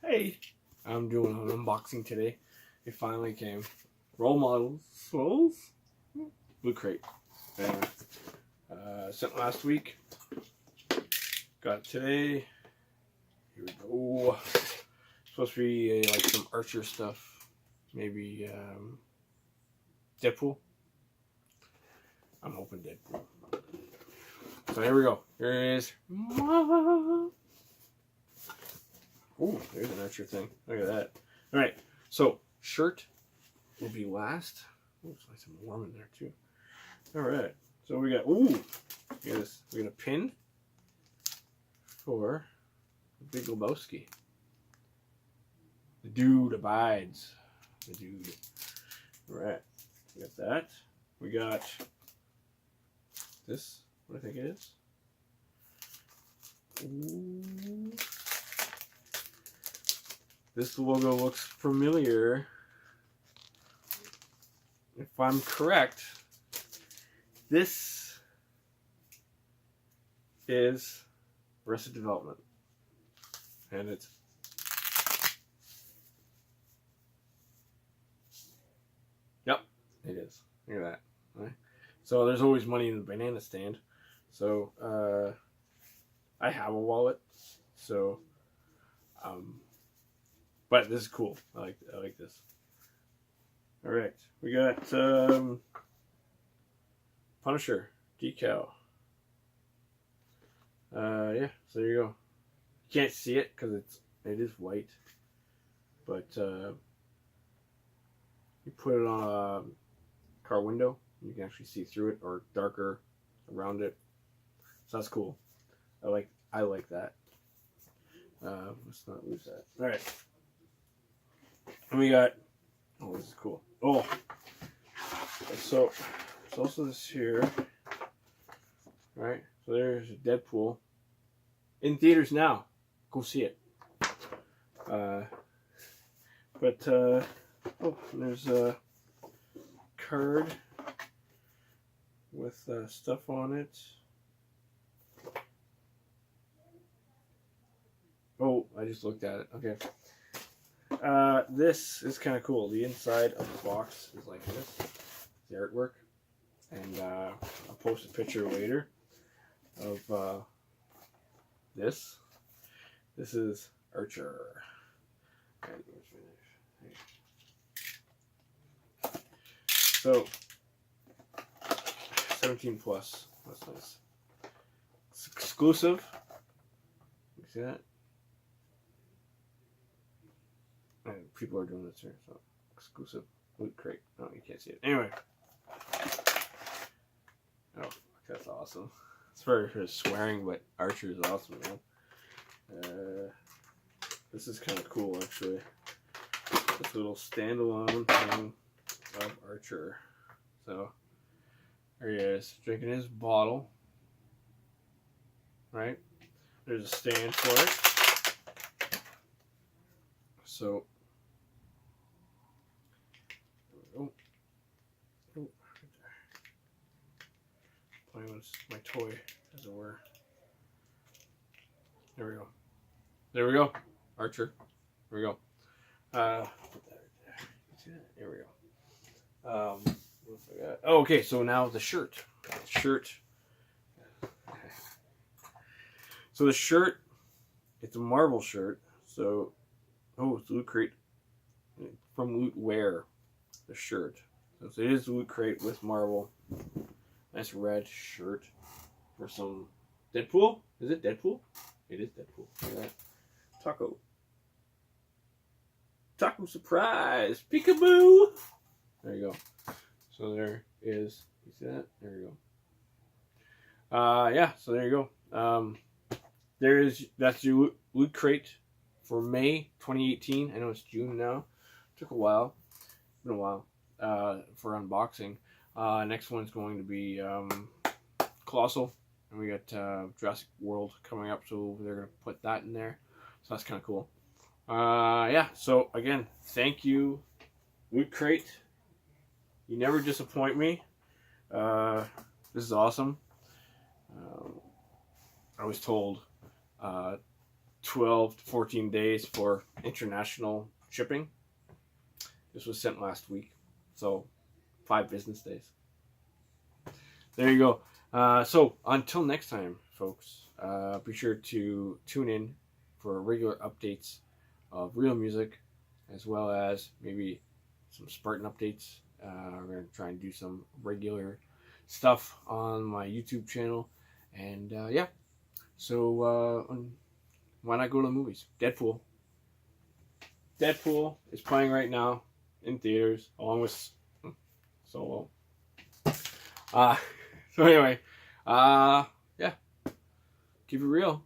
Hey, I'm doing an unboxing today. It finally came. Role models, Loot Crate. And sent last week. Got it today. Here we go. Supposed to be like some Archer stuff. Maybe Deadpool. I'm hoping Deadpool. So here we go. Here it is. Oh, there's an Archer thing. Look at that. All right. So shirt will be last. Oh, it's nice and warm in there too. All right. So we got. Ooh, look at this. We got a pin for the Big Lebowski. The dude abides. The dude. All right. We got that. We got this. What I think it is. Ooh. This logo looks familiar. If I'm correct, this is Arrested Development. And it's yep, it is. Look at that. Right? So there's always money in the banana stand. So I have a wallet. So but this is cool. I like this. All right, we got Punisher decal. Yeah, so there you go. You can't see it because it is white, but you put it on a car window, you can actually see through it, or darker around it. So that's cool. I like that. Let's not lose that. All right. And we got, oh, this is cool. Oh, so there's also this here, right? So there's Deadpool in theaters now. Go see it. Oh, and there's a card with stuff on it. Oh, I just looked at it. Okay. This is kind of cool. The inside of the box is like this. The artwork. And I'll post a picture later of this. This is Archer. So, 17 plus. That's nice. It's exclusive. You see that? And people are doing this here, so exclusive Loot Crate. Oh, you can't see it. Anyway. Oh, that's awesome. Sorry for swearing, but Archer is awesome, man. This is kind of cool, actually. This little standalone thing of Archer. So, there he is, drinking his bottle. Right? There's a stand for it. So, playing with my toy, as it were. There we go. There we go. Archer. There we go. Put that right there. See that? There we go. What else I got? Oh, okay. So now the shirt. So the shirt, it's a Marvel shirt. So, oh, it's Loot Crate from Loot Wear. The shirt. So it is Loot Crate with Marvel. Nice red shirt for some Deadpool. Is it Deadpool? It is Deadpool. Look at that. Taco surprise! Peekaboo! There you go. So there is. You see that? There you go. Yeah. So there you go. That's your Loot Crate for May 2018. I know it's June now. Took a while. It's been a while for unboxing. Next one's going to be Colossal, and we got Jurassic World coming up, so they're going to put that in there. So that's kind of cool. Yeah, so again, thank you, Loot Crate. You never disappoint me. This is awesome. I was told 12 to 14 days for international shipping. This was sent last week, so 5 business days. There you go. So until next time, folks, be sure to tune in for regular updates of real music, as well as maybe some Spartan updates. We're going to try and do some regular stuff on my YouTube channel. And yeah, so why not go to the movies? Deadpool is playing right now in theaters, along with Solo. So anyway, yeah, keep it real.